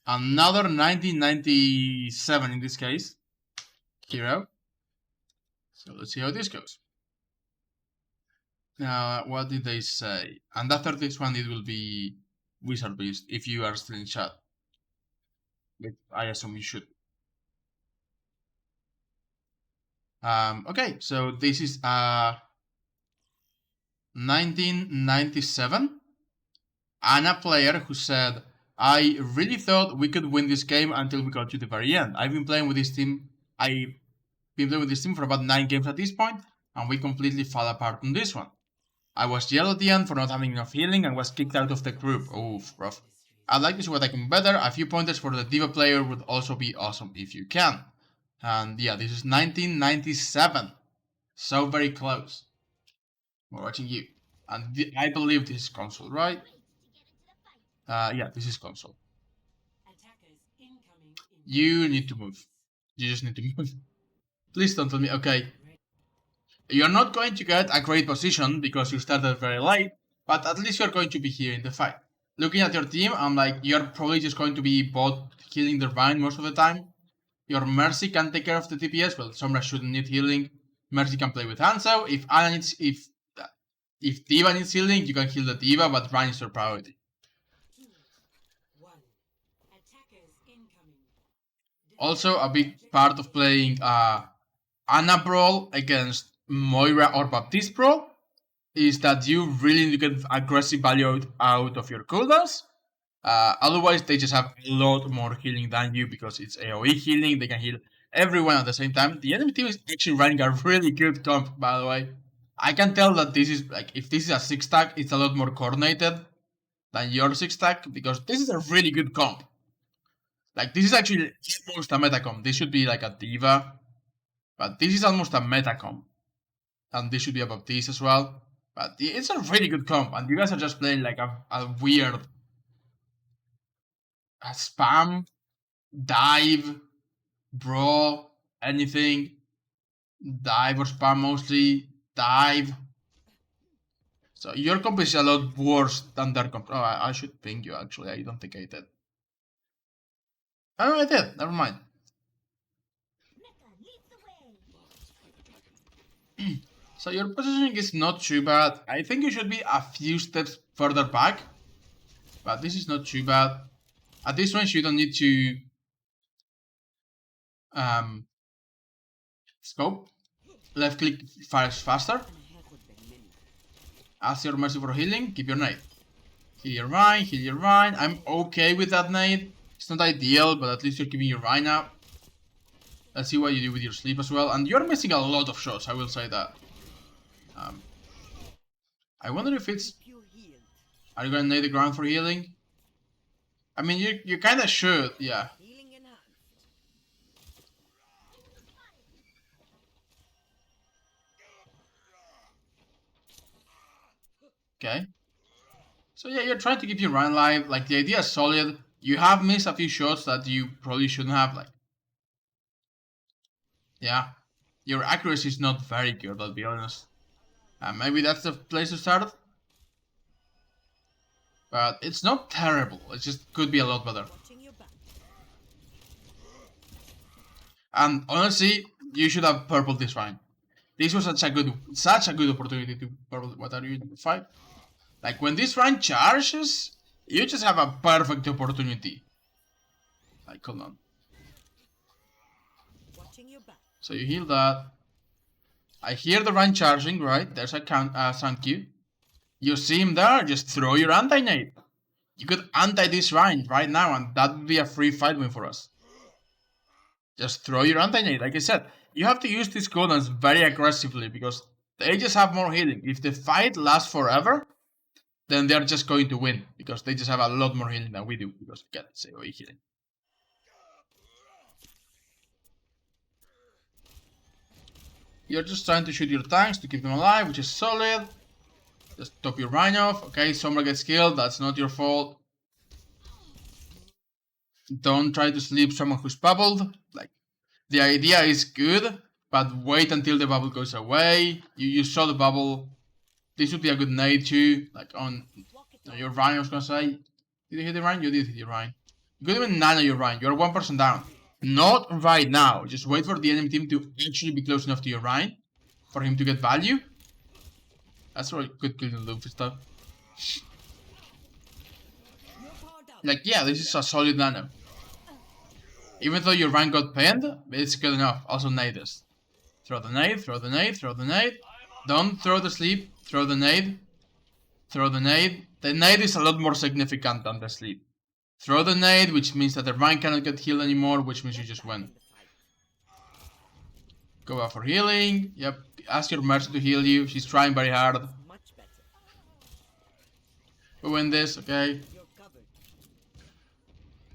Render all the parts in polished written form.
Another 1997 in this case. Hero. So let's see how this goes. Now, what did they say? And after this one, it will be Wizard Beast if you are still in chat. Which I assume you should. Okay, so this is 1997. And a player who said, I really thought we could win this game until we got to the very end. I've been playing with this team. I've been playing with this team for about 9 games at this point, and we completely fell apart on this one. I was yelled at the end for not having enough healing and was kicked out of the group. Oof, rough. I'd like to see what I can better. A few pointers for the D.Va player would also be awesome if you can. And yeah, this is 1997. So very close. We're watching you. And I believe this is console, right? Yeah, this is console. You need to move. You just need to move. Please don't tell me. Okay. You're not going to get a great position because you started very late, but at least you're going to be here in the fight. Looking at your team, I'm like, you're probably just going to be bot healing the Vine most of the time. Your Mercy can take care of the DPS. Well, Sombra shouldn't need healing. Mercy can play with Hanzo. If D.Va needs healing, you can heal the D.Va, but Vine is your priority. Also, a big part of playing Ana Brawl against Moira or Baptiste Brawl is that you really need to get aggressive value out of your cooldowns. Otherwise, they just have a lot more healing than you because it's AoE healing. They can heal everyone at the same time. The enemy team is actually running a really good comp, by the way. I can tell that this is, like, if this is a 6-stack, it's a lot more coordinated than your 6-stack because this is a really good comp. Like, this is actually almost a meta comp. This should be like a D.Va, but this is almost a meta comp. And this should be a Baptiste as well. But it's a really good comp, and you guys are just playing like a weird spam, dive, brawl, anything. Dive or spam mostly. Dive. So your comp is a lot worse than their comp. Oh, I should ping you actually. I don't think I did. Oh, I did. Never mind. So your positioning is not too bad. I think you should be a few steps further back. But this is not too bad. At this range, you don't need to scope. Left click fires faster. Ask your Mercy for healing. Keep your nade. Heal your Rhine, heal your Rhine. I'm okay with that nade. It's not ideal, but at least you're keeping your Rhine up. Let's see what you do with your sleep as well. And you're missing a lot of shots, I will say that. I wonder if it's... Are you gonna nade the ground for healing? I mean, you kinda should, yeah. Okay. So yeah, you're trying to keep your Rhine alive. Like, the idea is solid. You have missed a few shots that you probably shouldn't have, like... Yeah. Your accuracy is not very good, I'll be honest. Maybe that's the place to start. But it's not terrible. It just could be a lot better. And honestly, you should have purpled this Rhine. This was such a good opportunity to purple. What are you in 5? Like, when this Rhine charges, you just have a perfect opportunity. Like, hold on. So you heal that. I hear the Rhine charging, right? There's a sound cue. You see him there, just throw your anti-nade. You could anti this Rhine right now, and that would be a free fight win for us. Just throw your anti-nade, like I said. You have to use these cooldowns very aggressively, because they just have more healing. If the fight lasts forever, then they're just going to win, because they just have a lot more healing than we do, because again, it's AoE healing. You're just trying to shoot your tanks to keep them alive, which is solid. Just top your Rhine off. Okay, Sombra gets killed. That's not your fault. Don't try to sleep someone who's bubbled. Like, the idea is good, but wait until the bubble goes away. You saw the bubble. This would be a good nade too. Like, on your Rhine, I was gonna say. Did you hit the Rhine? You did hit your Rhine. You could even nano your Rhine. You're 1% down. Not right now. Just wait for the enemy team to actually be close enough to your Rhine for him to get value. That's what good kill the Luffy stuff. Like, yeah, this is a solid nano. Even though your Rhine got pinned, it's good enough. Also, nade this. Throw the nade, throw the nade, throw the nade. Don't throw the sleep, throw the nade. Throw the nade. The nade is a lot more significant than the sleep. Throw the nade, which means that the Rhine cannot get healed anymore, which means you just win. Go out for healing. Yep. Ask your mercy to heal you. She's trying very hard. We win this, okay?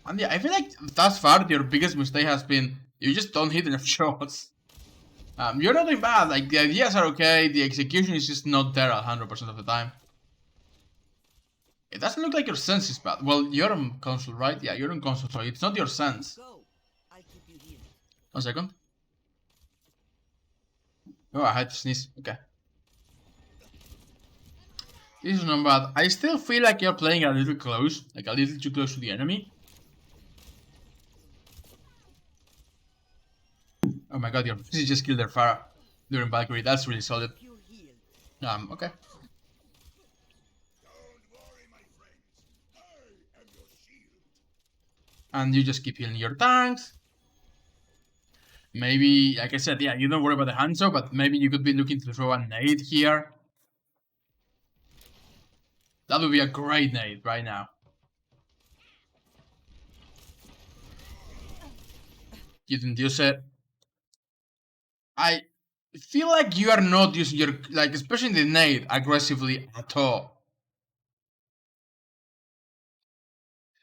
And yeah, I feel like thus far your biggest mistake has been you just don't hit enough shots. You're not doing bad. Like, the ideas are okay. The execution is just not there 100% of the time. It doesn't look like your sense is bad. Well, you're on console, right? Yeah, you're on console, so it's not your sense. 1 second. Oh, I had to sneeze. Okay. This is not bad. I still feel like you're playing a little close. Like, a little too close to the enemy. Oh my god, your Fizzy just killed their Pharah during Valkyrie. That's really solid. Okay. And you just keep healing your tanks. Maybe, like I said, yeah, you don't worry about the Hanzo, but maybe you could be looking to throw a nade here. That would be a great nade right now. You didn't use it. I feel like you are not using your, like, especially the nade, aggressively at all.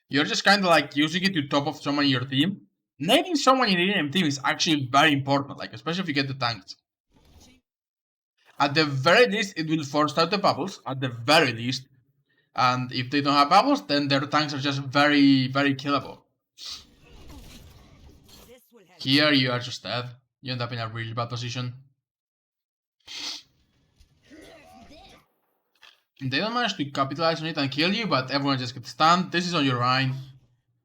You're just kind of like using it to top off someone in your team. Nading someone in the enemy team is actually very important, like, especially if you get the tanks. At the very least, it will force out the bubbles, at the very least. And if they don't have bubbles, then their tanks are just very, very killable. Here, you are just dead. You end up in a really bad position. They don't manage to capitalize on it and kill you, but everyone just gets stunned. This is on your Rhine.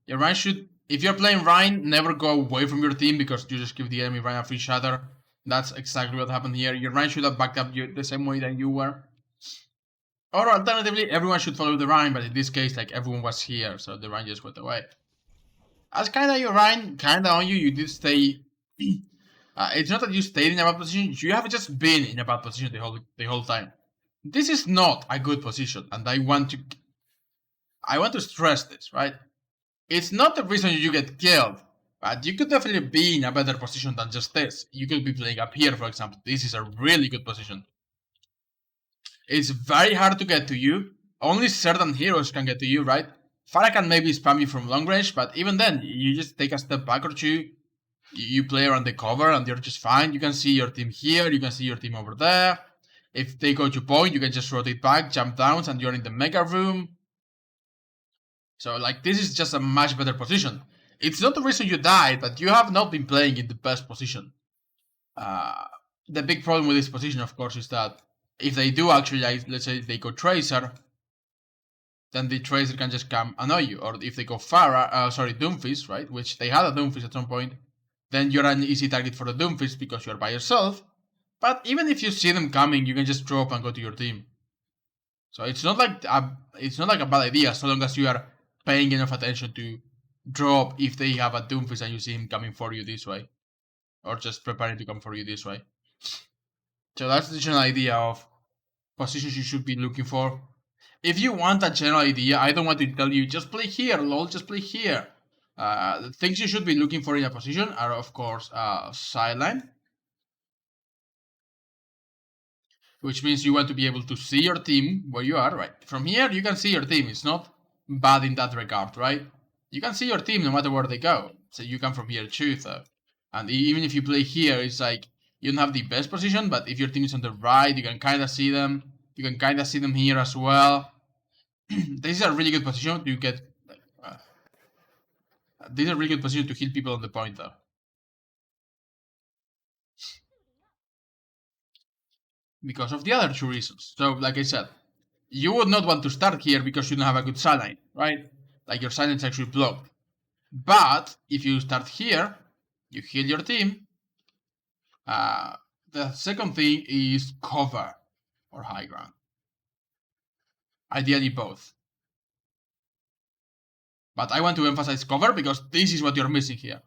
Your Rhine should... If you're playing Rhine, never go away from your team because you just give the enemy Rhine a free shatter. That's exactly what happened here. Your Rhine should have backed up you the same way that you were. Or alternatively, everyone should follow the Rhine, but in this case, like, everyone was here, so the Rhine just went away. As kinda your Rhine, kinda on you, you did stay... it's not that you stayed in a bad position, you have just been in a bad position the whole time. This is not a good position, and I want to stress this, right? It's not the reason you get killed, but you could definitely be in a better position than just this. You could be playing up here, for example. This is a really good position. It's very hard to get to you. Only certain heroes can get to you, right? Pharah can maybe spam you from long range, but even then, you just take a step back or two. You play around the cover and you're just fine. You can see your team here, you can see your team over there. If they go to point, you can just rotate back, jump down, and you're in the mega room. So, like, this is just a much better position. It's not the reason you died, but you have not been playing in the best position. The big problem with this position, of course, is that if they do actually, like, let's say they go Tracer, then the Tracer can just come annoy you. Or if they go Doomfist, right, which they had a Doomfist at some point, then you're an easy target for the Doomfist because you're by yourself. But even if you see them coming, you can just drop and go to your team. So it's not like a bad idea, so long as you are paying enough attention to drop if they have a Doomfist and you see him coming for you this way. Or just preparing to come for you this way. So that's the general idea of positions you should be looking for. If you want a general idea, I don't want to tell you, just play here, lol, just play here. The things you should be looking for in a position are, of course, sideline. Which means you want to be able to see your team where you are, right? From here, you can see your team. It's not bad in that regard, right? You can see your team no matter where they go. So you come from here too, though. And even if you play here, it's like, you don't have the best position, but if your team is on the right, you can kind of see them. You can kind of see them here as well. This is a really good position to get... this is a really good position to hit people on the point, though. Because of the other two reasons. So, like I said, you would not want to start here because you don't have a good sideline, right? Like, your sideline is actually blocked. But if you start here, you heal your team. The second thing is cover or high ground. Ideally both. But I want to emphasize cover because this is what you're missing here.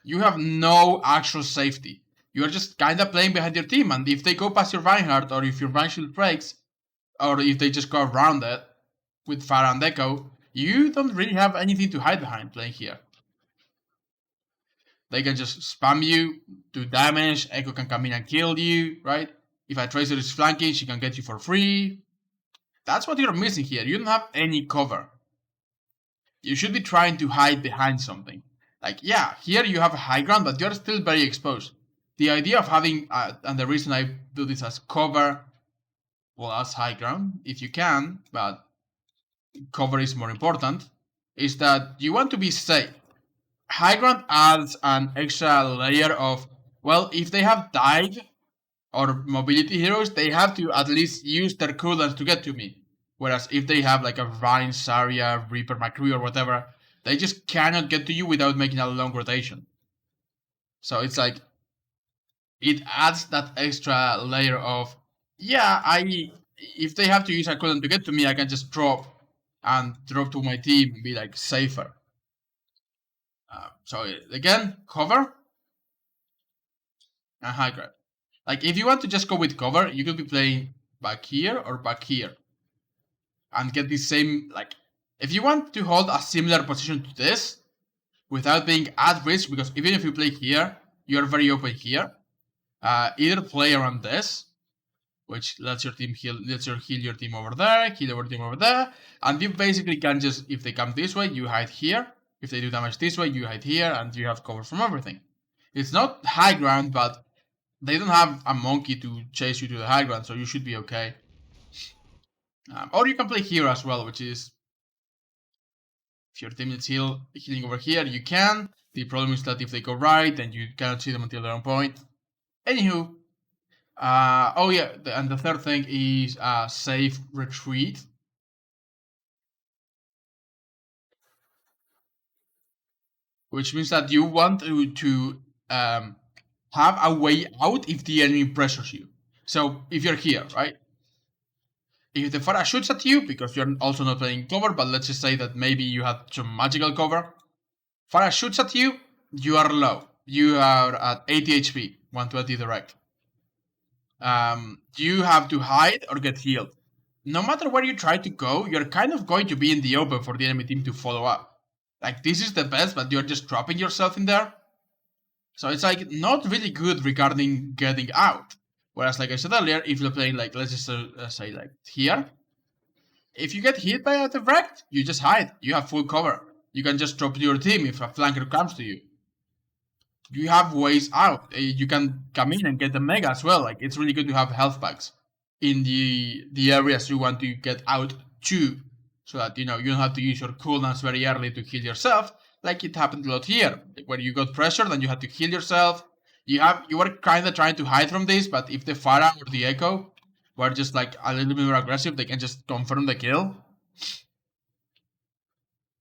You have no actual safety. You're just kind of playing behind your team, and if they go past your Reinhardt, or if your Vine Shield breaks, or if they just go around it with Pharah and Echo, you don't really have anything to hide behind playing here. They can just spam you, do damage, Echo can come in and kill you, right? If a Tracer is flanking, she can get you for free. That's what you're missing here. You don't have any cover. You should be trying to hide behind something. Like, yeah, here you have a high ground, but you're still very exposed. The idea of having, and the reason I do this as cover, well, as high ground, if you can, but cover is more important, is that you want to be safe. High ground adds an extra layer of, well, if they have dive or mobility heroes, they have to at least use their cooldowns to get to me. Whereas if they have like a Vine, Zarya, Reaper, McCree, or whatever, they just cannot get to you without making a long rotation. So it's like, it adds that extra layer of, yeah, if they have to use a cooldown to get to me, I can just drop to my team and be like safer. So again, cover and high ground. Like if you want to just go with cover, you could be playing back here or back here and get the same, like, if you want to hold a similar position to this without being at risk, because even if you play here, you're very open here. Either play around this, which lets your team heal, heal your team over there, heal your team over there, and you basically can just, if they come this way, you hide here. If they do damage this way, you hide here, and you have cover from everything. It's not high ground, but they don't have a monkey to chase you to the high ground, so you should be okay. Or you can play here as well, which is, if your team is healing over here, you can. The problem is that if they go right, then you cannot see them until they're on point. Anywho, oh yeah, and the third thing is safe retreat. Which means that you want to have a way out if the enemy pressures you. So if you're here, right? If the Pharah shoots at you, because you're also not playing cover, but let's just say that maybe you had some magical cover. Pharah shoots at you, you are low. You are at 80 HP, 120 direct. You have to hide or get healed. No matter where you try to go, you're kind of going to be in the open for the enemy team to follow up. Like, this is the best, but you're just dropping yourself in there. So it's like not really good regarding getting out. Whereas, like I said earlier, if you're playing like, let's just say like here, if you get hit by a direct, you just hide. You have full cover. You can just drop your team if a flanker comes to you. You have ways out. You can come in and get the mega as well. Like, it's really good to have health packs in the areas you want to get out to, so that you don't have to use your cooldowns very early to heal yourself, like it happened a lot here, where you got pressured and you had to heal yourself. You were kind of trying to hide from this, but if the Pharah or the Echo were just like a little bit more aggressive, they can just confirm the kill.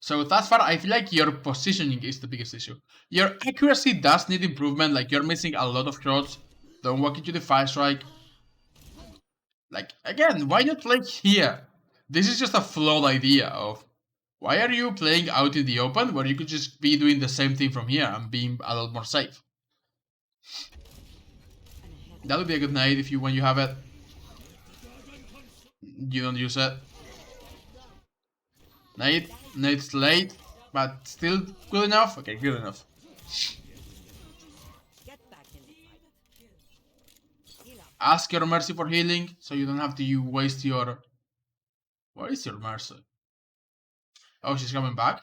So thus far, I feel like your positioning is the biggest issue. Your accuracy does need improvement, like you're missing a lot of shots. Don't walk into the 5-strike. Like, again, why not play here? This is just a flawed idea of, why are you playing out in the open where you could just be doing the same thing from here and being a lot more safe? That would be a good nade if when you have it. You don't use it. Nade's late, but still good enough? Okay, good enough. Ask your Mercy for healing, so you don't have to waste your... Where is your Mercy? Oh, she's coming back?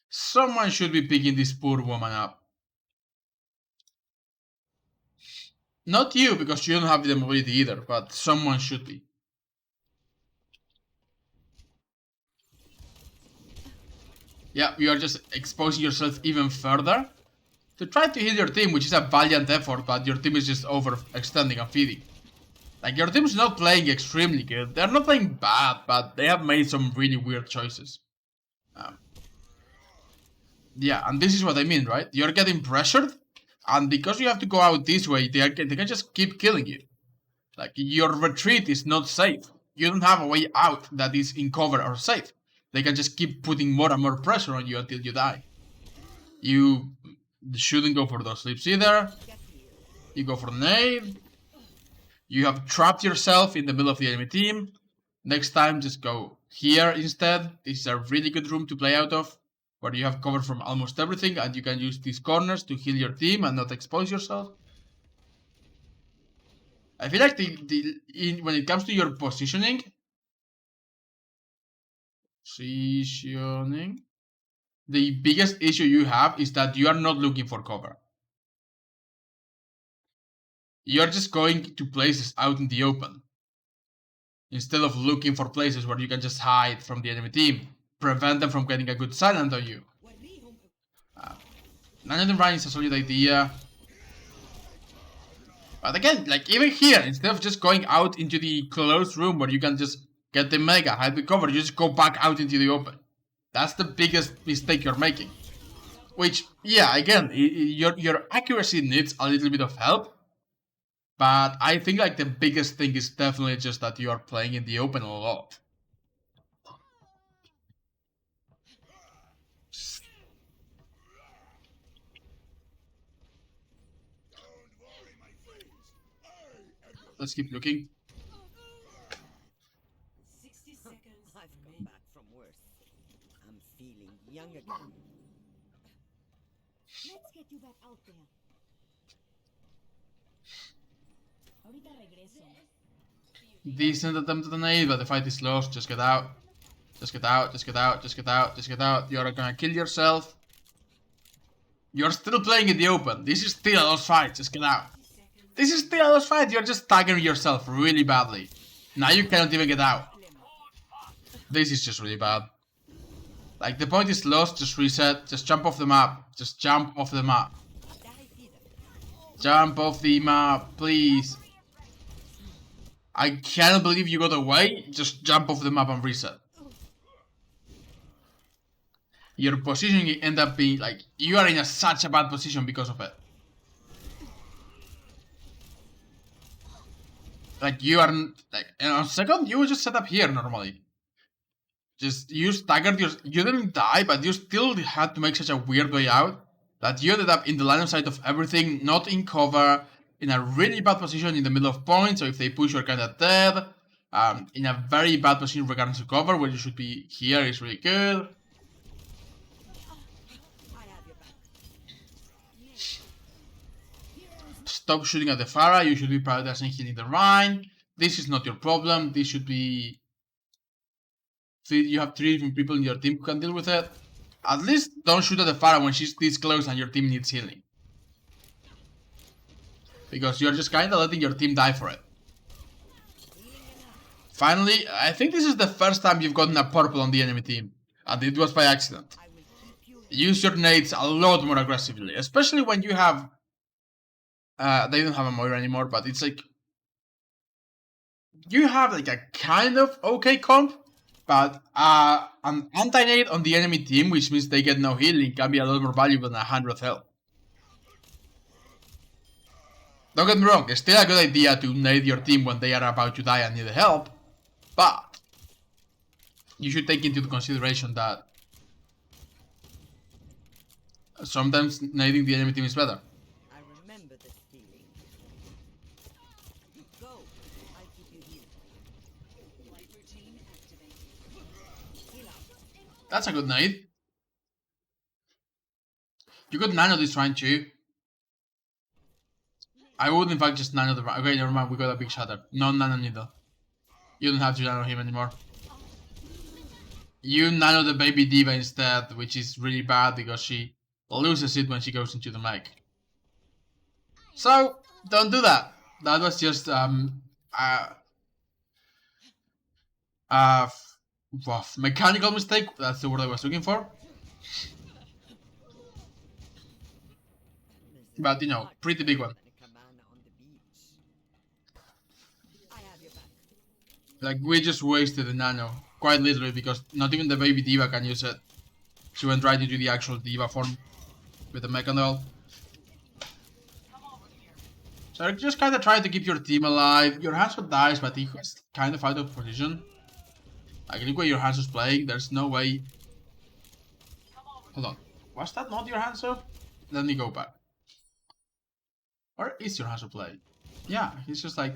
Someone should be picking this poor woman up. Not you, because you don't have the mobility either, but someone should be. Yeah, you are just exposing yourself even further to try to heal your team, which is a valiant effort, but your team is just overextending and feeding. Like, your team is not playing extremely good. They're not playing bad, but they have made some really weird choices. Um, yeah, and this is what I mean, right? You're getting pressured, and because you have to go out this way, they can just keep killing you. Like, your retreat is not safe. You don't have a way out that is in cover or safe. They can just keep putting more and more pressure on you until you die. You shouldn't go for those sleeps either. You go for nade. You have trapped yourself in the middle of the enemy team. Next time, just go here instead. This is a really good room to play out of, where you have cover from almost everything, and you can use these corners to heal your team and not expose yourself. I feel like when it comes to your positioning, the biggest issue you have is that you are not looking for cover. You're just going to places out in the open, instead of looking for places where you can just hide from the enemy team, prevent them from getting a good silent on you. None of them running is a solid idea. But again, like even here, instead of just going out into the closed room where you can just get the mega, hide the cover, you just go back out into the open. That's the biggest mistake you're making. Which, yeah, again, your accuracy needs a little bit of help. But I think like the biggest thing is definitely just that you are playing in the open a lot. Let's keep looking. 60 seconds. I've come back from worse. I'm feeling young again. Let's get you back out there. Ahorita regreso. Decent attempt at an aid, but the fight is lost. Just get out. Just get out, just get out, just get out, just get out. You're gonna kill yourself. You're still playing in the open. This is still a lost fight. Just get out. This is still a lost fight. You're just staggering yourself really badly. Now you cannot even get out. This is just really bad. Like, the point is lost. Just reset. Just jump off the map. Just jump off the map. Jump off the map, please. I cannot believe you got away. Just jump off the map and reset. Your positioning end up being like, you are in such a bad position because of it. Like, you are like, on second, you would just set up here normally. Just you staggered you didn't die, but you still had to make such a weird way out that you ended up in the line of sight of everything, not in cover, in a really bad position in the middle of points, so if they push you're kinda dead. In a very bad position regarding to cover, where you should be here is really good. Stop shooting at the Pharah, you should be prioritizing healing the Rhine. This is not your problem, this should be... You have 3 different people in your team who can deal with it. At least don't shoot at the Pharah when she's this close and your team needs healing. Because you're just kinda letting your team die for it. Finally, I think this is the first time you've gotten a purple on the enemy team. And it was by accident. Use your nades a lot more aggressively. Especially when you have... they don't have a Moira anymore, but it's like... You have like a kind of okay comp. But an anti-nade on the enemy team, which means they get no healing, can be a lot more valuable than 100 health. Don't get me wrong, it's still a good idea to nade your team when they are about to die and need help, but you should take into consideration that sometimes nading the enemy team is better. I remember this feeling. Go. I'll keep you healed. Light routine activated. Heal up. That's a good nade. You could nano this Rhine too. I would in fact just nano the Rhine. Okay, never mind, we got a big shatter. No nano needle. You don't have to nano him anymore. You nano the baby diva instead, which is really bad because she loses it when she goes into the mech. So, don't do that. That was just mechanical mistake. That's the word I was looking for. But you know, pretty big one. Like, we just wasted the nano, quite literally, because not even the baby diva can use it. She went right into the actual diva form with the Mechandel. So I just kind of try to keep your team alive. Your Hanzo dies, but he was kind of out of position. Like, look where your Hanzo's playing. There's no way. Hold on. Was that not your Hanzo? Let me go back. Or is your Hanzo playing? Yeah, he's just like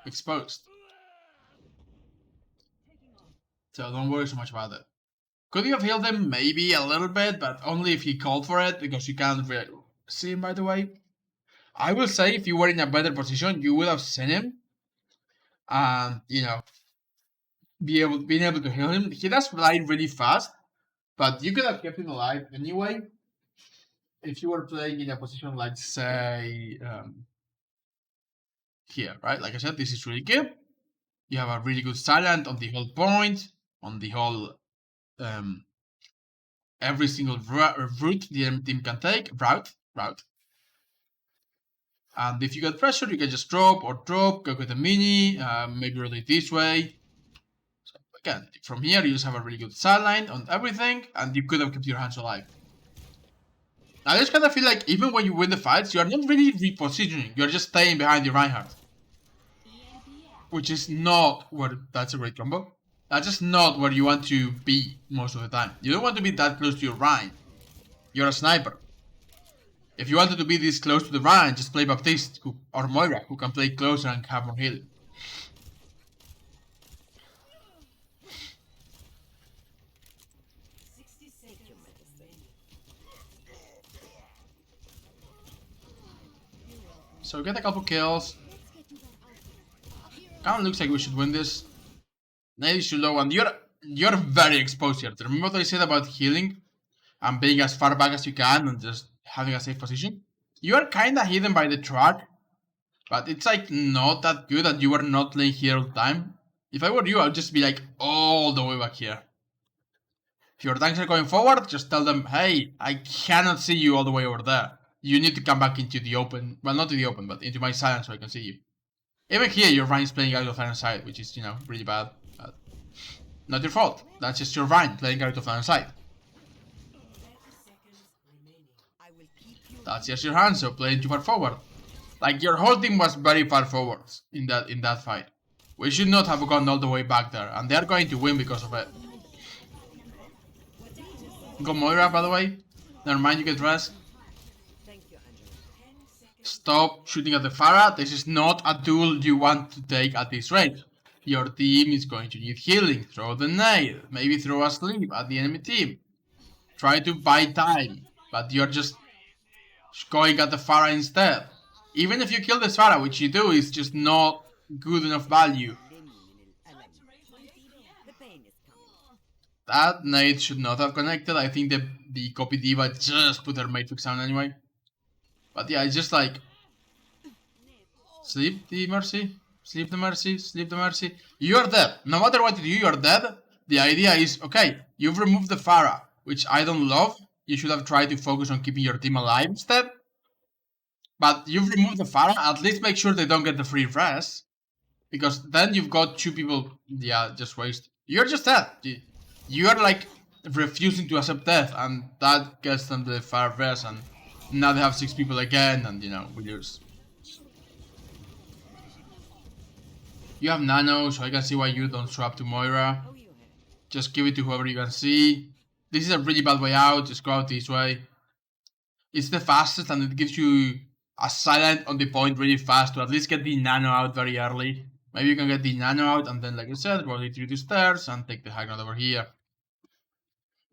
exposed. So don't worry so much about it. Could you have healed him? Maybe a little bit, but only if he called for it, because you can't really see him, by the way. I will say if you were in a better position, you would have seen him. And, you know, being able to heal him. He does fly really fast, but you could have kept him alive anyway. If you were playing in a position like, say, here, right? Like I said, this is really good. You have a really good silent on the whole point, on the whole every single route the enemy team can take, route. And if you get pressure, you can just drop, go with a mini, maybe rotate this way. So again, from here you just have a really good sideline on everything, and you could have kept your hands alive. I just kind of feel like even when you win the fights, you are not really repositioning, you're just staying behind your Reinhardt. Which is not what, that's a great combo. That's just not where you want to be most of the time. You don't want to be that close to your Rein. You're a sniper. If you wanted to be this close to the Rein, just play Baptiste or Moira, who can play closer and have more healing. So get a couple kills. Kinda looks like we should win this. Nade is too low, and you're very exposed here. Remember what I said about healing and being as far back as you can and just having a safe position? You are kinda hidden by the track, but it's like not that good and you are not playing here all the time. If I were you, I'd just be like all the way back here. If your tanks are going forward, just tell them, hey, I cannot see you all the way over there. You need to come back into the open, well, not to the open, but into my silence so I can see you. Even here, your Rein's playing out of line of sight, which is, you know, really bad. But not your fault. That's just your Rein playing out of line of sight. That's just your Hanzo playing too far forward. Like, your whole team was very far forward in that fight. We should not have gone all the way back there, and they are going to win because of it. Go Moira, by the way. Never mind, you get rest. Stop shooting at the Pharah. This is not a tool you want to take at this rate. Your team is going to need healing. Throw the nade. Maybe throw a sleep at the enemy team. Try to buy time. But you're just going at the Pharah instead. Even if you kill the Pharah, which you do, is just not good enough value. That nade should not have connected. I think the copy diva just put her matrix down anyway. But yeah, it's just like sleep the mercy, sleep the mercy, sleep the mercy. You're dead. No matter what you do, you're dead. The idea is, okay, you've removed the Pharah, which I don't love. You should have tried to focus on keeping your team alive instead. But you've removed the Pharah, at least make sure they don't get the free res. Because then you've got two people, yeah, just waste. You're just dead. You're like refusing to accept death, and that gets them the Pharah res, and now they have 6 people again, and you know, we lose. You have nano, so I can see why you don't swap to Moira. Just give it to whoever you can see. This is a really bad way out, just go out this way. It's the fastest and it gives you a silent on the point really fast to at least get the nano out very early. Maybe you can get the nano out and then, like I said, rotate through the stairs and take the high ground over here.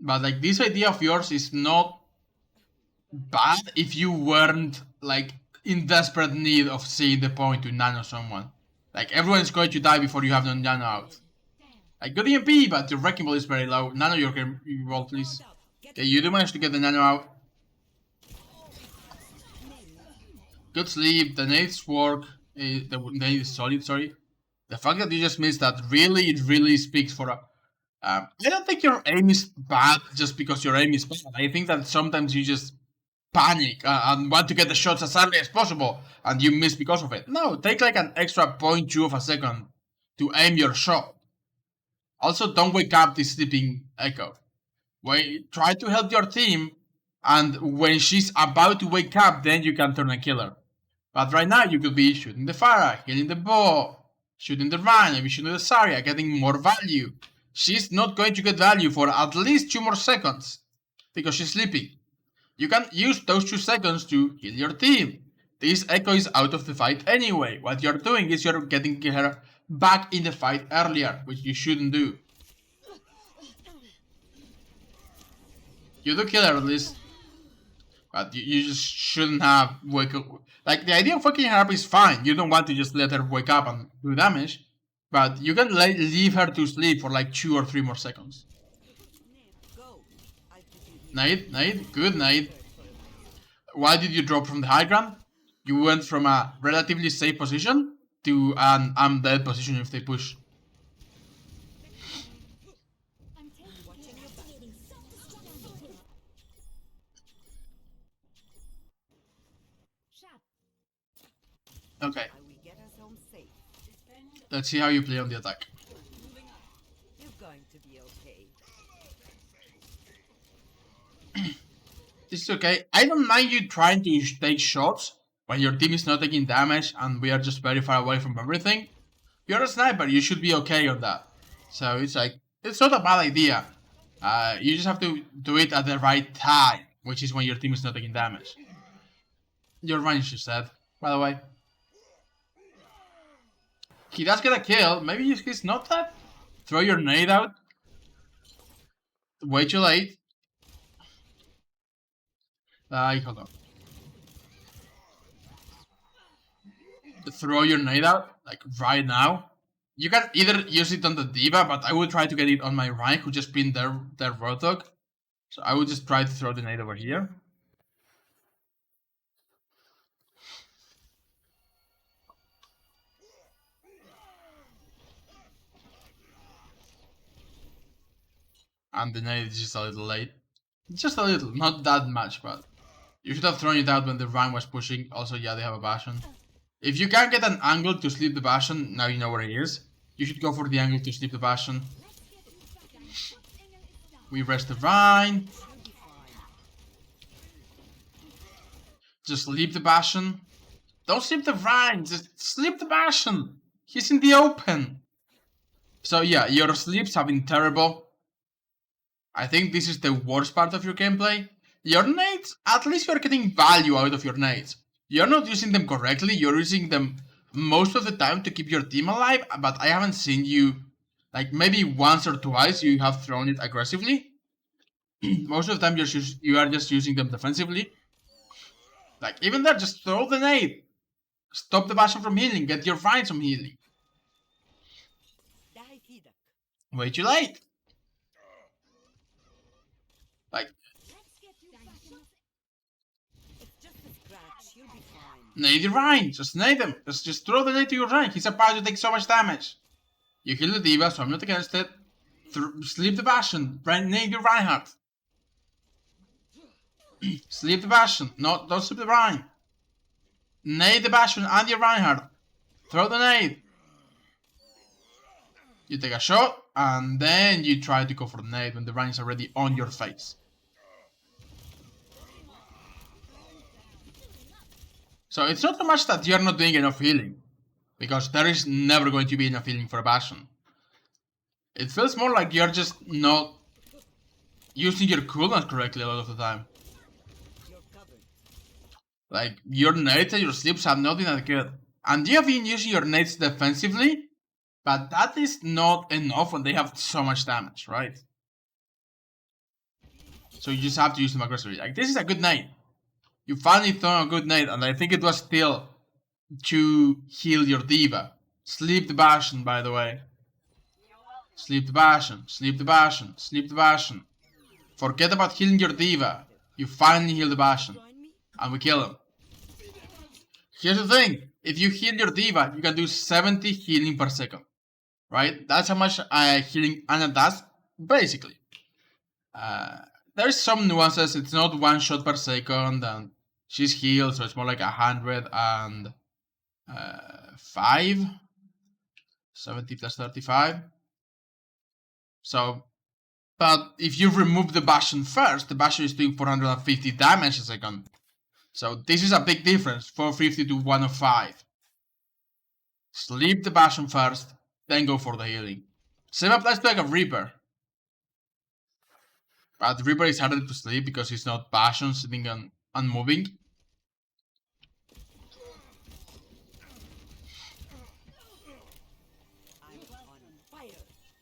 But like, this idea of yours is not bad if you weren't like in desperate need of seeing the point to nano someone. Like, everyone's going to die before you have the nano out. Like, good EMP, but your wrecking ball is very low. Nano your roll, please. Okay, you do manage to get the nano out. Good sleep, the nades work. The nade is solid, sorry. The fact that you just missed that really speaks for a... I don't think your aim is bad just because your aim is bad. I think that sometimes you just panic and want to get the shots as early as possible and you miss because of it. No, take like an extra 0.2 of a second to aim your shot. Also, don't wake up the sleeping Echo. Try to help your team, and when she's about to wake up, then you can turn and kill her. But right now, you could be shooting the Pharah, healing the bow, shooting the Rhine, maybe shooting the Zarya, getting more value. She's not going to get value for at least 2 more seconds because she's sleeping. You can use those 2 seconds to heal your team. This Echo is out of the fight anyway. What you're doing is you're getting her back in the fight earlier, which you shouldn't do. You do kill her at least, but you just shouldn't have wake up. Like, the idea of waking her up is fine. You don't want to just let her wake up and do damage, but you can leave her to sleep for like 2 or 3 more seconds. Nade, good nade. Why did you drop from the high ground? You went from a relatively safe position to an I'm dead position if they push. Okay. Let's see how you play on the attack. You're going to be okay. This is okay. I don't mind you trying to take shots when your team is not taking damage and we are just very far away from everything. You're a sniper, you should be okay on that. So it's like, it's not a bad idea. You just have to do it at the right time, which is when your team is not taking damage. Your range is dead, by the way. He does get a kill. Maybe he's not dead. Throw your nade out. Way too late. Hold on. Throw your nade out, like right now. You can either use it on the D.Va, but I would try to get it on my Rhine, who just pinned their Roadhog. So I would just try to throw the nade over here. And the nade is just a little late. Just a little, not that much, but you should have thrown it out when the Rhine was pushing. Also, yeah, they have a Bastion. If you can get an angle to sleep the Bastion, now you know where he is. You should go for the angle to sleep the Bastion. We rest the Rhine. Just sleep the Bastion. Don't sleep the Rhine, just sleep the Bastion. He's in the open. So yeah, your sleeps have been terrible. I think this is the worst part of your gameplay. Your nades, at least you're getting value out of your nades. You're not using them correctly, you're using them most of the time to keep your team alive, but I haven't seen you, like maybe once or twice you have thrown it aggressively. Most of the time you are just using them defensively. Like, even there, just throw the nade. Stop the Bastion from healing, get your Rhine some healing. Way too late. Like, nade your Rhine, just nade him. Just throw the nade to your Rhine. He's about to take so much damage. You heal the D.Va, so I'm not against it. Sleep the Bastion. Nade your Reinhardt. Sleep the Bastion. No, don't sleep the Rhine. Nade the Bastion and your Reinhardt. Throw the nade. You take a shot, and then you try to go for the nade when the Rhine is already on your face. So it's not so much that you're not doing enough healing, because there is never going to be enough healing for a Bastion. It feels more like you're just not using your cooldowns correctly a lot of the time. Like, your nades and your sleeps have not been that good. And you have been using your nades defensively, but that is not enough when they have so much damage, right? So you just have to use them aggressively. Like, this is a good nade. You finally thrown a good nade, and I think it was still to heal your D.Va. Sleep the Bastion, by the way. Sleep the Bastion, sleep the Bastion, sleep the Bastion. Forget about healing your D.Va. You finally heal the Bastion. And we kill him. Here's the thing. If you heal your D.Va, you can do 70 healing per second. Right? That's how much healing Ana does, basically. There's some nuances. It's not 1 shot per second, and she's healed, so it's more like 105. 70 plus 35. So But if you remove the Bastion first, the Bastion is doing 450 damage a second. So this is a big difference, 450 to 105. Sleep the Bastion first, then go for the healing. Same applies to like a Reaper. But Reaper is harder to sleep because he's not Bastion sitting on unmoving. I'm on fire.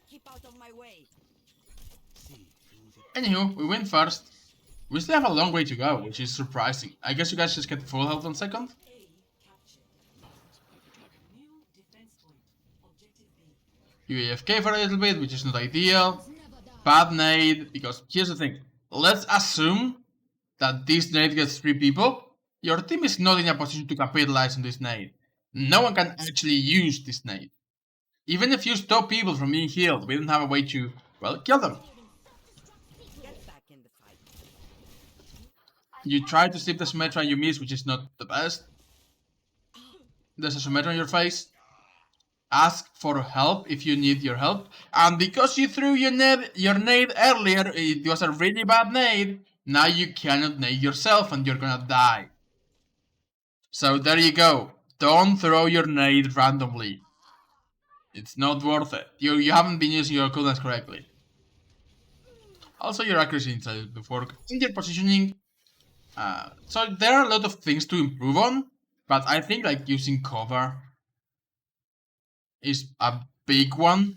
Keep out of my way. Anywho, we win first. We still have a long way to go, which is surprising. I guess you guys just get full health on second. You AFK for a little bit, which is not ideal. Bad nade, because here's the thing. Let's assume that this nade gets 3 people. Your team is not in a position to capitalize on this nade. No one can actually use this nade. Even if you stop people from being healed, we don't have a way to, well, kill them. Get back in the fight. You try to sleep the Symmetra and you miss, which is not the best. There's a Symmetra on your face. Ask for help if you need your help. And because you threw your nade earlier, it was a really bad nade. Now you cannot nade yourself and you're gonna die. So there you go. Don't throw your nade randomly. It's not worth it. You haven't been using your cooldowns correctly. Also, your accuracy needs a little bit of work. In your positioning. So there are a lot of things to improve on. But I think like using cover is a big one.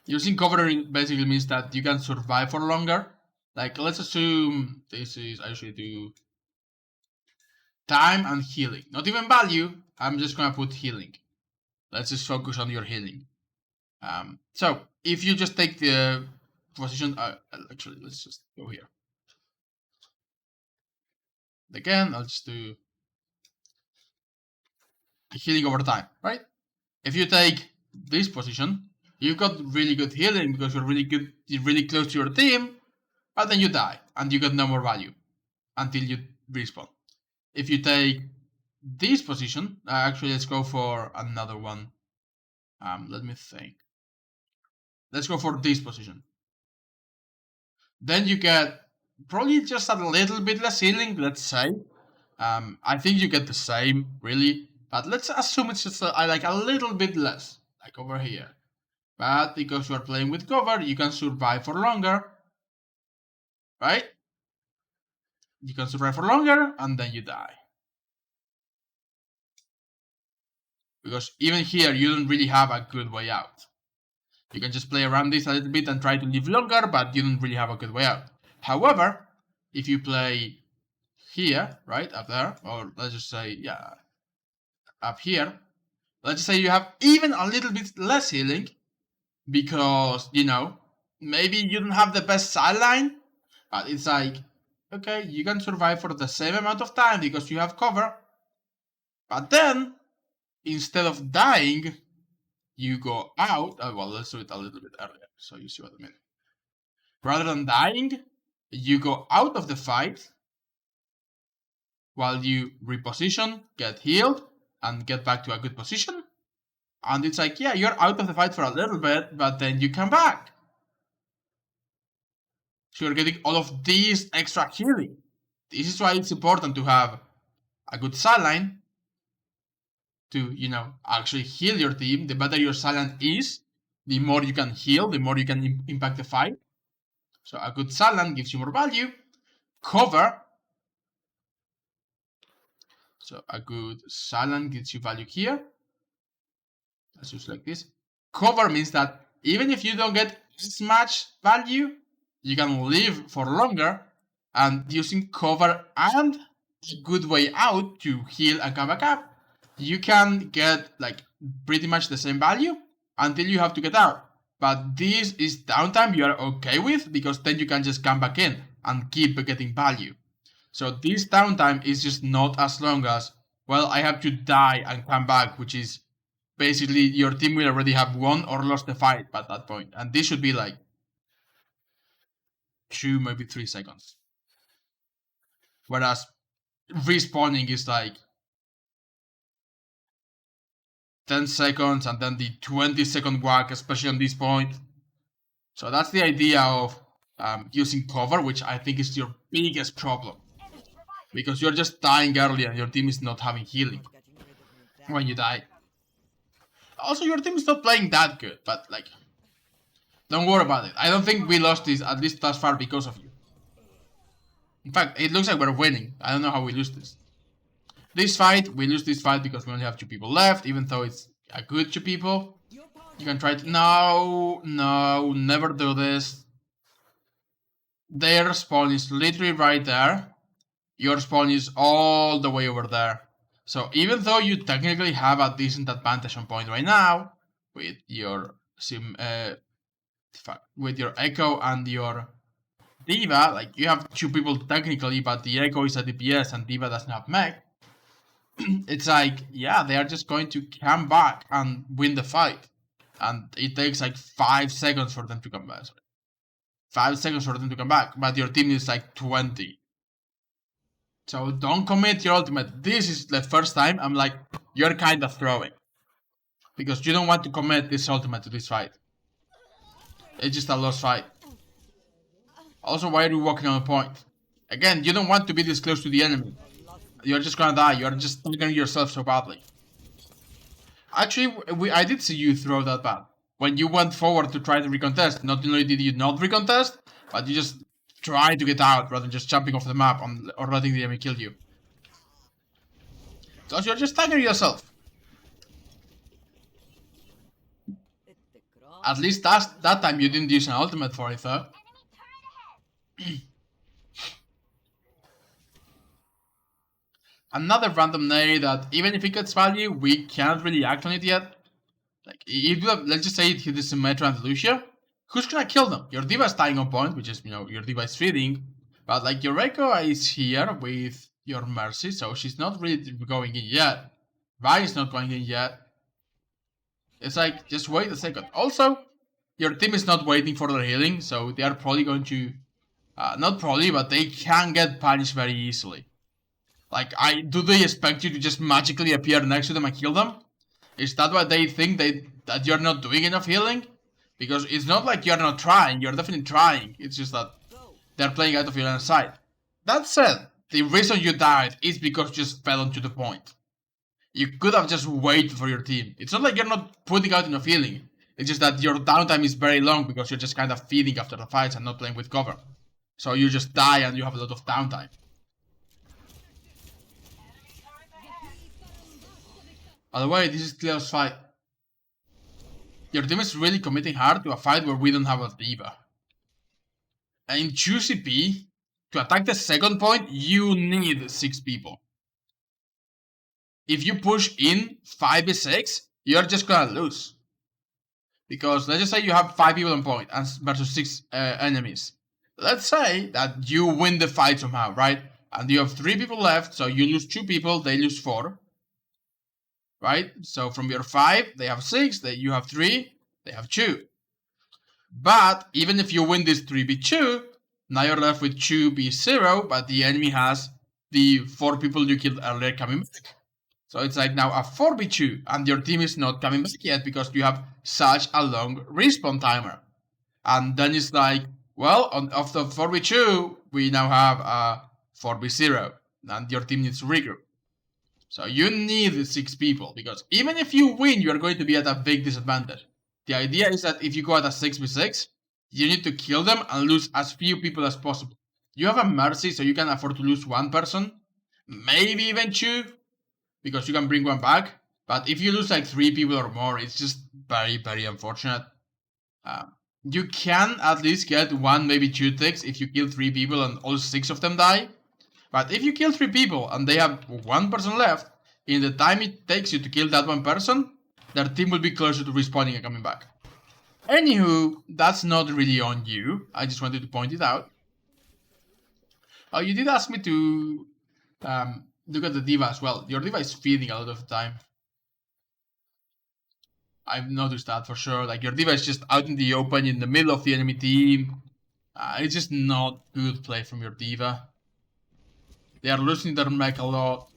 Using cover basically means that you can survive for longer. Like, let's assume this is, I usually do time and healing. Not even value, I'm just gonna put healing. Let's just focus on your healing. So, if you just take the position, actually, let's just go here. Again, I'll just do healing over time, right? If you take this position, you've got really good healing because you're really close to your team, but then you die and you get no more value until you respawn. If you take this position, actually let's go for another one. Let me think. Let's go for this position. Then you get probably just a little bit less healing, let's say. I think you get the same, really. But let's assume it's just like a little bit less, like over here. But because you are playing with cover, you can survive for longer. Right? You can survive for longer, and then you die. Because even here, you don't really have a good way out. You can just play around this a little bit and try to live longer, but you don't really have a good way out. However, if you play here, right, up there, or let's just say, yeah, up here, let's just say you have even a little bit less healing, because, you know, maybe you don't have the best sideline, but it's like, okay, you can survive for the same amount of time because you have cover, but then, instead of dying, you go out. Well, let's do it a little bit earlier so you see what I mean. Rather than dying, you go out of the fight while you reposition, get healed, and get back to a good position. And it's like, yeah, you're out of the fight for a little bit, but then you come back. So you're getting all of these extra healing. This is why it's important to have a good sideline to, you know, actually heal your team. The better your sideline is, the more you can heal, the more you can impact the fight. So a good sideline gives you more value. Cover. So a good sideline gives you value here. Let's just like this. Cover means that even if you don't get as much value, you can live for longer, and using cover and a good way out to heal and come back up, you can get like pretty much the same value until you have to get out. But this is downtime you are okay with, because then you can just come back in and keep getting value. So this downtime is just not as long as, well, I have to die and come back, which is basically your team will already have won or lost the fight at that point. And this should be like 2, maybe 3 seconds. Whereas respawning is like 10 seconds and then the 20-second whack, especially on this point. So that's the idea of using cover, which I think is your biggest problem. Because you're just dying early and your team is not having healing when you die. Also, your team is not playing that good, but like, don't worry about it. I don't think we lost this, at least thus far, because of you. In fact, it looks like we're winning. I don't know how we lose this. This fight, we lose this fight because we only have 2 people left, even though it's a good 2 people. You can try to... No, never do this. Their spawn is literally right there. Your spawn is all the way over there. So even though you technically have a decent advantage on point right now, with your with your Echo and your D.Va, like you have 2 people technically, but the Echo is a DPS and D.Va doesn't have mech. It's like, yeah, they are just going to come back and win the fight. And it takes like 5 seconds for them to come back. 5 seconds for them to come back, but your team is like 20. So don't commit your ultimate. This is the first time I'm like, you're kind of throwing. Because you don't want to commit this ultimate to this fight. It's just a lost fight. Also, why are you walking on the point? Again, you don't want to be this close to the enemy. You're just gonna die. You're just targeting yourself so badly. Actually, I did see you throw that bad. When you went forward to try to recontest, not only did you not recontest, but you just tried to get out rather than just jumping off the map or letting the enemy kill you. So you're just targeting yourself. At least that time you didn't use an ultimate for it, though. Another random nade that, even if it gets value, we can't really act on it yet. Like, let's just say it hit the Symmetra and Lucia. Who's gonna kill them? Your D.Va is dying on point, which is, your D.Va is feeding. But, like, your Echo is here with your Mercy, so she's not really going in yet. Vi is not going in yet. It's like, just wait a second. Also, your team is not waiting for their healing, so they are probably going to... not probably, but they can get punished very easily. Like, do they expect you to just magically appear next to them and kill them? Is that why they think that you're not doing enough healing? Because it's not like you're not trying, you're definitely trying. It's just that they're playing out of your own side. That said, the reason you died is because you just fell onto the point. You could have just waited for your team. It's not like you're not putting out enough healing. It's just that your downtime is very long because you're just kind of feeding after the fights and not playing with cover. So you just die and you have a lot of downtime. By the way, this is Cleo's fight. Your team is really committing hard to a fight where we don't have a D.Va. And in 2CP, to attack the second point, you need 6 people. If you push in 5v6, you're just gonna lose. Because let's just say you have 5 people on point versus 6 enemies. Let's say that you win the fight somehow, right? And you have 3 people left, so you lose 2 people, they lose 4. Right? So from your 5, they have 6, you have 3, they have 2. But even if you win this 3v2, now you're left with 2v0, but the enemy has the 4 people you killed earlier coming back. So it's like now a 4v2, and your team is not coming back yet because you have such a long respawn timer. And then it's like, well, after 4v2, we now have a 4v0, and your team needs to regroup. So you need 6 people, because even if you win, you are going to be at a big disadvantage. The idea is that if you go at a 6v6, you need to kill them and lose as few people as possible. You have a Mercy, so you can afford to lose 1 person, maybe even 2, because you can bring 1 back. But if you lose like 3 people or more, it's just very, very unfortunate. You can at least get 1, maybe 2 ticks if you kill 3 people and all 6 of them die. But if you kill 3 people and they have 1 person left, in the time it takes you to kill that 1 person, their team will be closer to respawning and coming back. Anywho, that's not really on you. I just wanted to point it out. Oh, you did ask me to look at the D.Va as well. Your D.Va is feeding a lot of the time. I've noticed that for sure. Like, your D.Va is just out in the open, in the middle of the enemy team. It's just not good play from your D.Va. They are losing their mech a lot.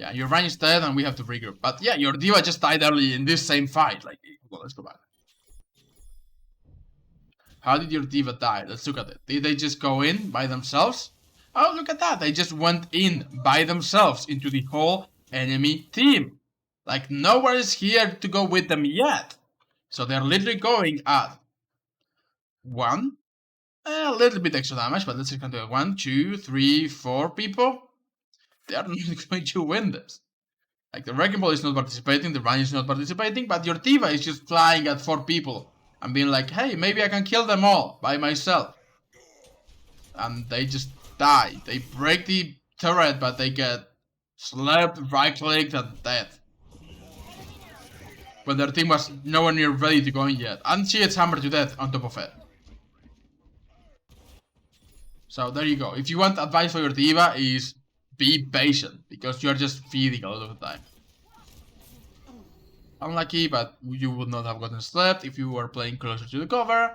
Yeah, your Ryan is dead and we have to regroup. But yeah, your D.Va just died early in this same fight. Like, well, let's go back. How did your D.Va die? Let's look at it. Did they just go in by themselves? Oh, look at that. They just went in by themselves into the whole enemy team. Like, no one is here to go with them yet. So they're literally going at 1. A little bit extra damage, but let's just count it. 1, 2, 3, 4 people. They are not going to win this. Like, the Wrecking Ball is not participating, the Ryan is not participating, but your D.Va is just flying at 4 people and being like, hey, maybe I can kill them all by myself. And they just die. They break the turret, but they get slapped, right-clicked, and dead. When their team was nowhere near ready to go in yet. And she gets hammered to death on top of it. So there you go. If you want advice for your D.Va is be patient, because you're just feeding a lot of the time. Unlucky, but you would not have gotten slapped if you were playing closer to the cover.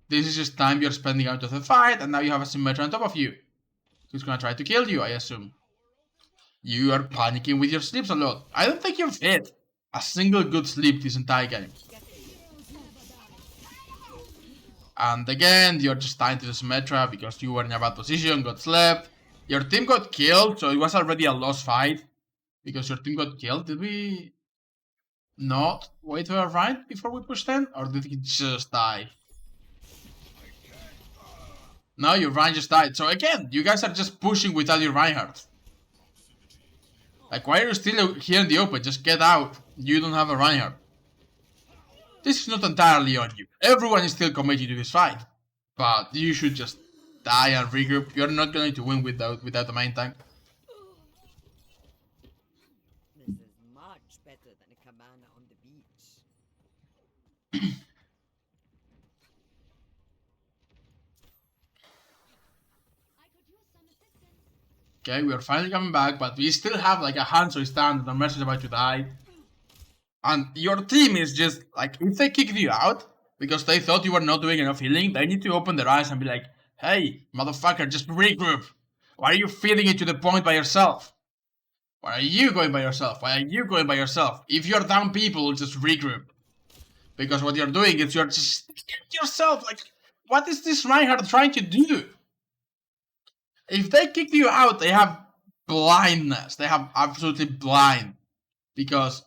This is just time you're spending out of the fight, and now you have a Symmetra on top of you. Who's gonna try to kill you, I assume. You are panicking with your sleeps a lot. I don't think you've hit a single good sleep this entire game. And again, you're just dying to the Symmetra because you were in a bad position, got slept. Your team got killed, so it was already a lost fight. Because your team got killed. Did we not wait for a fight before we pushed in? Or did he just die? No, your Ryan just died. So again, you guys are just pushing without your Reinhardt. Like, why are you still here in the open? Just get out. You don't have a Reinhardt. This is not entirely on you. Everyone is still committed to this fight. But you should just die and regroup. You're not going to win without the main tank. This is much better than a cabana on the beach. Okay, we are finally coming back, but we still have like a Hanzo stand and Mercy is about to die. And your team is just like, if they kicked you out because they thought you were not doing enough healing, they need to open their eyes and be like, hey, motherfucker, just regroup. Why are you feeding it to the point by yourself? Why are you going by yourself? Why are you going by yourself? If you're down people, just regroup. Because what you're doing is you're just yourself. Like, what is this Reinhardt trying to do? If they kick you out, they have blindness. They have absolutely blind. Because,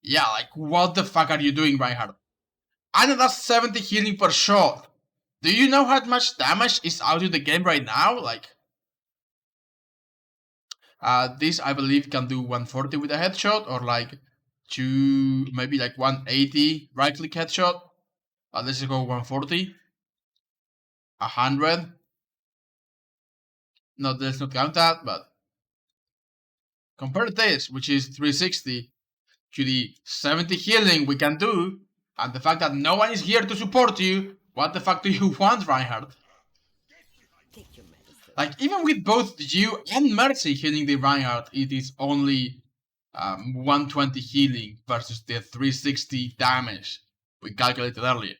yeah, like, what the fuck are you doing, Reinhardt? And that's 70 healing per shot. Do you know how much damage is out of the game right now? Like, this, I believe, can do 140 with a headshot, or like maybe like 180 right-click headshot. Let's just go 140. 100. No, let's not count that, but compare this, which is 360, to the 70 healing we can do, and the fact that no one is here to support you. What the fuck do you want, Reinhardt? Take your medicine. Like, even with both you and Mercy healing the Reinhardt, it is only 120 healing versus the 360 damage we calculated earlier.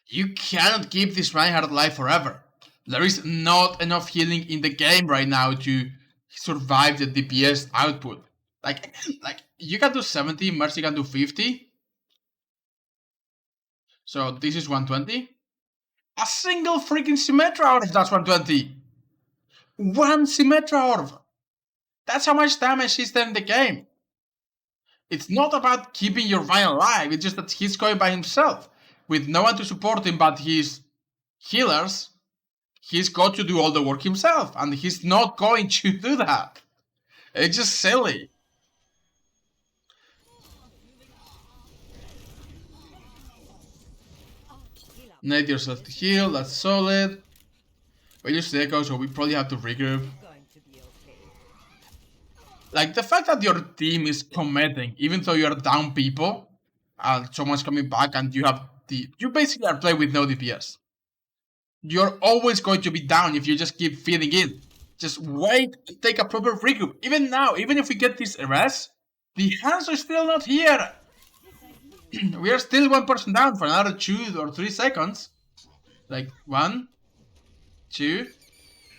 You cannot keep this Reinhardt alive forever. There is not enough healing in the game right now to survive the DPS output. Like you can do 70, Mercy can do 50. So this is 120. A single freaking Symmetra orb, that's 120. One Symmetra orb. That's how much damage is there in the game. It's not about keeping your Ryan alive, it's just that he's going by himself. With no one to support him but his healers, he's got to do all the work himself. And he's not going to do that. It's just silly. Need yourself to heal, that's solid. We use the echo, so we probably have to regroup. Going to be okay. Like, the fact that your team is committing, even though you're down people, and someone's coming back and you have you basically are playing with no DPS. You're always going to be down if you just keep feeding in. Just wait and take a proper regroup. Even now, even if we get this arrest, the hands are still not here. We are still one person down for another 2 or 3 seconds. Like 1, 2.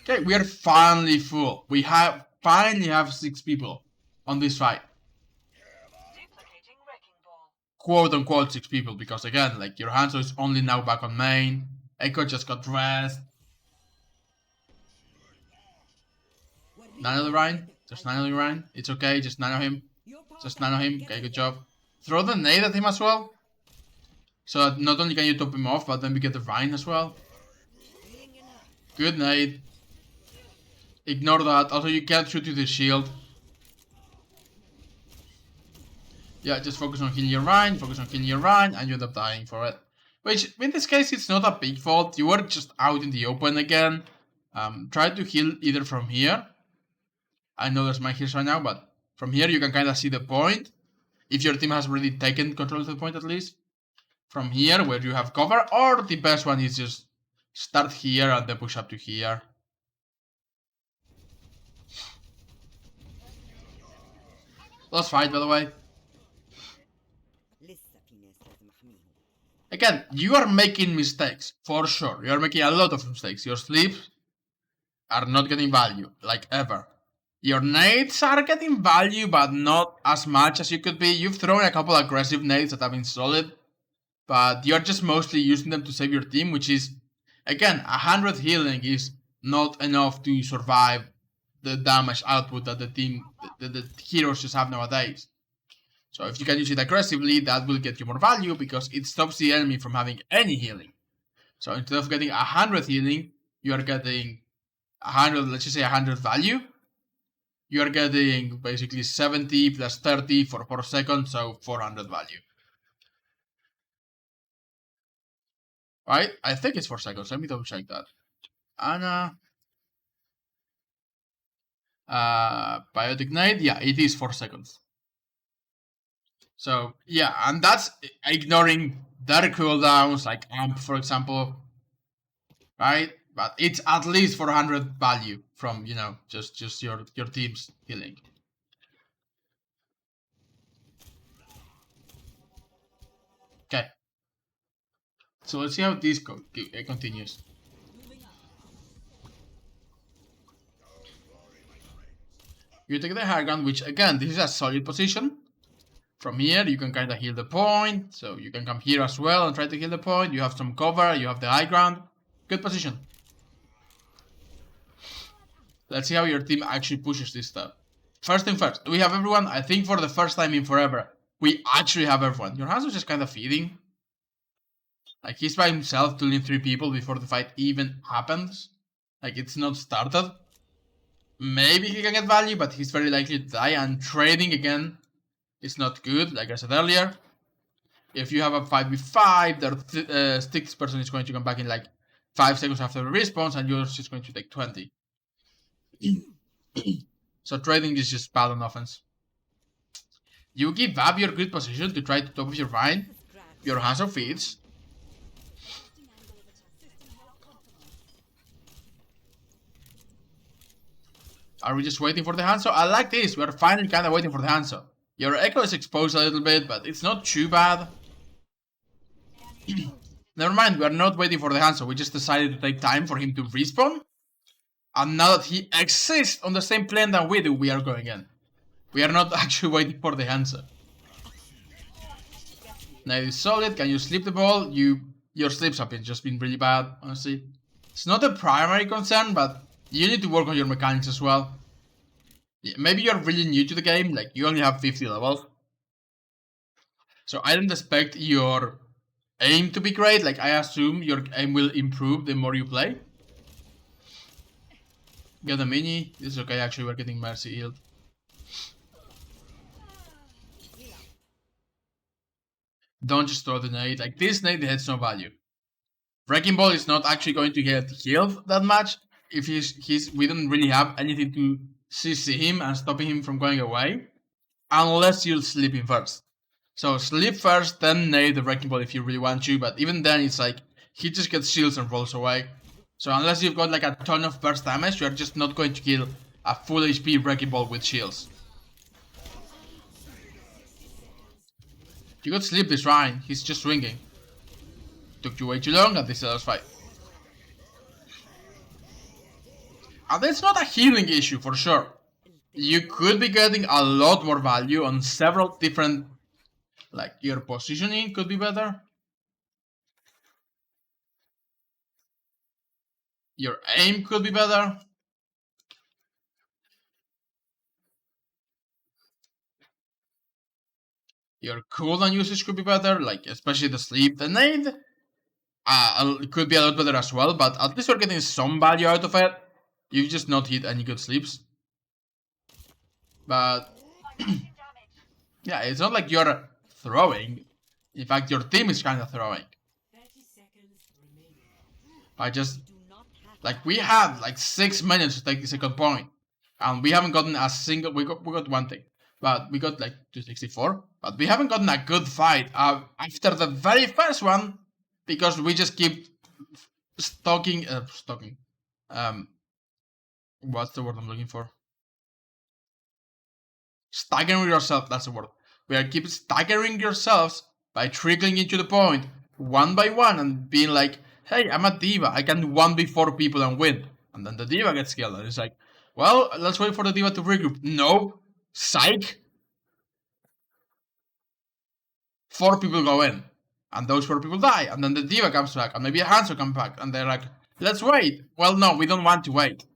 Okay, we are finally full. We have finally have 6 people on this fight. Duplicating wrecking ball. Quote unquote 6 people, because again, like your Hanzo is only now back on main. Echo just got rest. Nano the Rhine. Just nano the Rhine. It's okay, just nano him. Just nano him. Okay, good job. Throw the nade at him as well. So that not only can you top him off, but then we get the Rhine as well. Good nade. Ignore that. Also, you can't shoot with the shield. Yeah, just focus on killing your Rhine, focus on killing your Rhine, and you end up dying for it. Which, in this case, it's not a big fault. You were just out in the open again. Try to heal either from here. I know there's my heals right now, but from here you can kind of see the point. If your team has already taken control of the point at least. From here, where you have cover, or the best one is just start here and then push up to here. Let's fight, by the way. Again, you are making mistakes, for sure. You are making a lot of mistakes. Your sleeps are not getting value, like ever. Your nades are getting value, but not as much as you could be. You've thrown a couple aggressive nades that have been solid, but you're just mostly using them to save your team, which is, again, 100 healing is not enough to survive the damage output that the heroes just have nowadays. So if you can use it aggressively, that will get you more value because it stops the enemy from having any healing. So instead of getting 100 healing, you are getting 100, let's just say 100 value. You are getting basically 70 plus 30 for 4 seconds, so 400 value. Right? I think it's 4 seconds. Let me double check that. Ana. Biotic Nade. Yeah, it is 4 seconds. So, yeah, and that's ignoring their cooldowns, like Amp, for example. Right? But it's at least 400 value from, you know, just your team's healing. Okay. So let's see how this continues. You take the high ground, which again, this is a solid position. From here, you can kind of heal the point. So you can come here as well and try to heal the point. You have some cover, you have the high ground. Good position. Let's see how your team actually pushes this stuff. First thing first, do we have everyone? I think for the first time in forever, we actually have everyone. Your Hanzo is just kind of feeding. Like, he's by himself killing 3 people before the fight even happens. Like, it's not started. Maybe he can get value, but he's very likely to die. And trading again is not good, like I said earlier. If you have a 5v5, the 6th person is going to come back in like 5 seconds after the response, and yours is going to take 20. So trading is just bad on offense. You give up your good position to try to top of your Rhine. Your Hanzo feeds. Are we just waiting for the Hanzo? I like this. We are finally kind of waiting for the Hanzo. Your Echo is exposed a little bit, but it's not too bad. Never mind, we are not waiting for the Hanzo. We just decided to take time for him to respawn. And now that he exists on the same plane that we do, we are going in. We are not actually waiting for the Hanzo. Now it is solid. Can you sleep the ball? Your sleeps have just been really bad, honestly. It's not a primary concern, but you need to work on your mechanics as well. Yeah, maybe you're really new to the game, like you only have 50 levels. So I don't expect your aim to be great, like I assume your aim will improve the more you play. Get a mini, this is okay, actually we're getting Mercy healed. Don't just throw the nade, like this nade has no value. Wrecking Ball is not actually going to get healed that much if we don't really have anything to CC him and stopping him from going away. Unless you sleep him first. So sleep first, then nade the Wrecking Ball if you really want to, but even then it's like, he just gets shields and rolls away. So unless you've got like a ton of burst damage, you're just not going to kill a full HP Wrecking Ball with shields. You could sleep this Rhine, he's just swinging. Took you way too long and this is the last fight. And it's not a healing issue for sure. you could be getting a lot more value on several different, like your positioning could be better. Your aim could be better. Your cooldown usage could be better, like especially the sleep. The nade it could be a lot better as well, but at least you're getting some value out of it. You've just not hit any good sleeps. But yeah, it's not like you're throwing. In fact, your team is kind of throwing. I just like we have like 6 minutes to take the second point, and we haven't gotten a single. We got one thing, but we got like 264. But we haven't gotten a good fight after the very first one because we just keep stalking. What's the word I'm looking for? Staggering yourself. That's the word. We are keep staggering yourselves by trickling into the point one by one and being like, "Hey, I'm a diva. I can 1v4 people and win." And then the diva gets killed, and it's like, "Well, let's wait for the diva to regroup." No, psych. 4 people go in, and those 4 people die, and then the diva comes back, and maybe a Hanzo comes back, and they're like, "Let's wait." Well, no, we don't want to wait.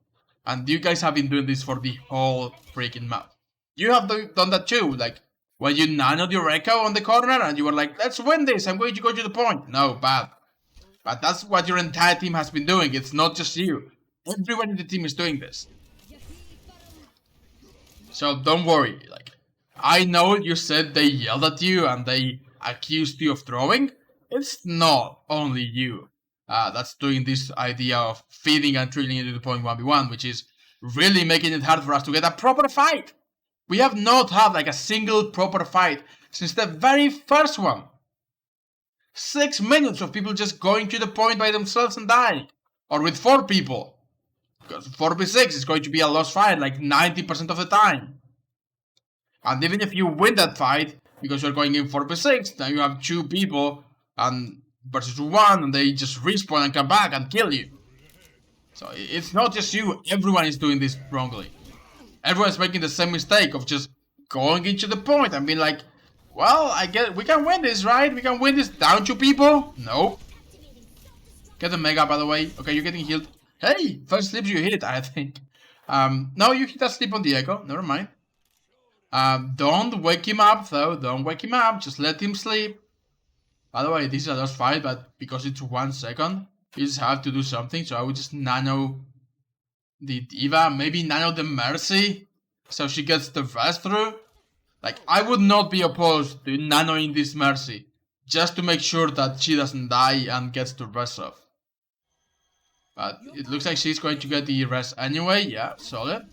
And you guys have been doing this for the whole freaking map. You have done that too, like when you nanoed your echo on the corner and you were like, "Let's win this, I'm going to go to the point." No, bad. But that's what your entire team has been doing. It's not just you. Everyone in the team is doing this. So don't worry. Like, I know you said they yelled at you and they accused you of throwing. It's not only you that's doing this idea of feeding and drilling into the point 1v1, which is really making it hard for us to get a proper fight. We have not had like a single proper fight since the very first one. 6 minutes of people just going to the point by themselves and dying. Or with 4 people. Because 4v6 is going to be a lost fight like 90% of the time. And even if you win that fight, because you're going in 4v6, then you have 2 people and versus 1, and they just respawn and come back and kill you. So it's not just you, everyone is doing this wrongly. Everyone's making the same mistake of just going into the point and being like, "Well, I guess we can win this, right? We can win this down 2 people." No. Get the mega, by the way. Okay, you're getting healed. Hey, first sleep you hit, I think. No, you hit a sleep on the echo. Never mind. Don't wake him up, though. Don't wake him up. Just let him sleep. By the way, this is a lost fight, but because it's 1 second, you just have to do something. So I would just nano the diva, maybe nano the Mercy, so she gets the rest through. Like, I would not be opposed to nanoing this Mercy, just to make sure that she doesn't die and gets the rest off. But it looks like she's going to get the rest anyway. Yeah, solid.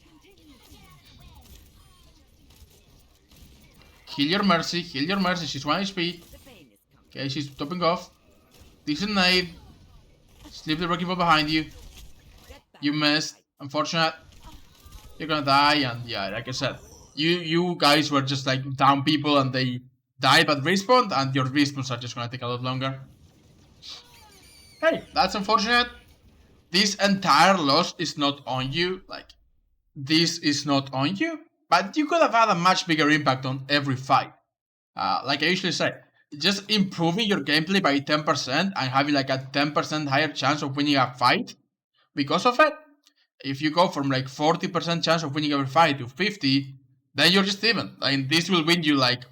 Heal your Mercy, heal your Mercy. She's 1 HP. Okay, she's topping off. Decent nade. Sleep the wrecking ball behind you. You missed. Unfortunate. You're gonna die, and yeah, like I said, you guys were just like down people and they died but respawned, and your respawns are just gonna take a lot longer. Hey, that's unfortunate. This entire loss is not on you. Like, this is not on you, but you could have had a much bigger impact on every fight. Like I usually say, just improving your gameplay by 10% and having like a 10% higher chance of winning a fight because of it. If you go from like 40% chance of winning every fight to 50, then you're just even. Like, this will win you like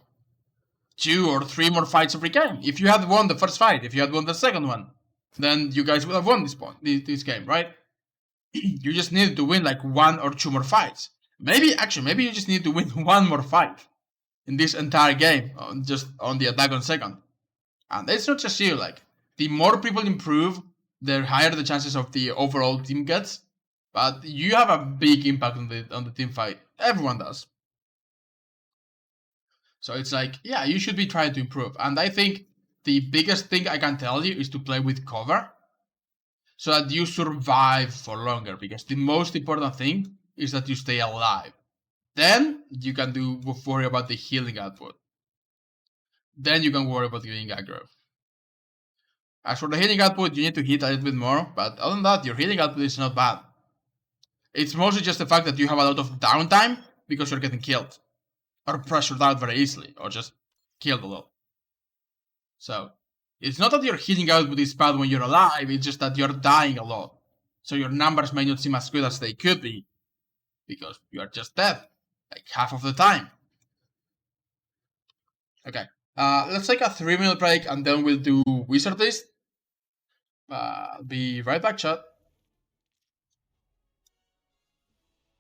2 or 3 more fights every game. If you had won the first fight, if you had won the second one, then you guys would have won this game, right? You just need to win like 1 or 2 more fights. Maybe you just need to win 1 more fight in this entire game, just on the attack on second. And it's not just you, like, the more people improve, the higher the chances of the overall team gets. But you have a big impact on the team fight. Everyone does. So it's like, yeah, you should be trying to improve. And I think the biggest thing I can tell you is to play with cover so that you survive for longer. Because the most important thing is that you stay alive. Then you can worry about the healing output. Then you can worry about getting aggro. As for the healing output, you need to hit a little bit more. But other than that, your healing output is not bad. It's mostly just the fact that you have a lot of downtime because you're getting killed or pressured out very easily or just killed a lot. So it's not that you're hitting out with this pad when you're alive, it's just that you're dying a lot. So your numbers may not seem as good as they could be because you are just dead like half of the time. Okay, let's take a 3-minute break and then we'll do Wizard List. Be right back, chat.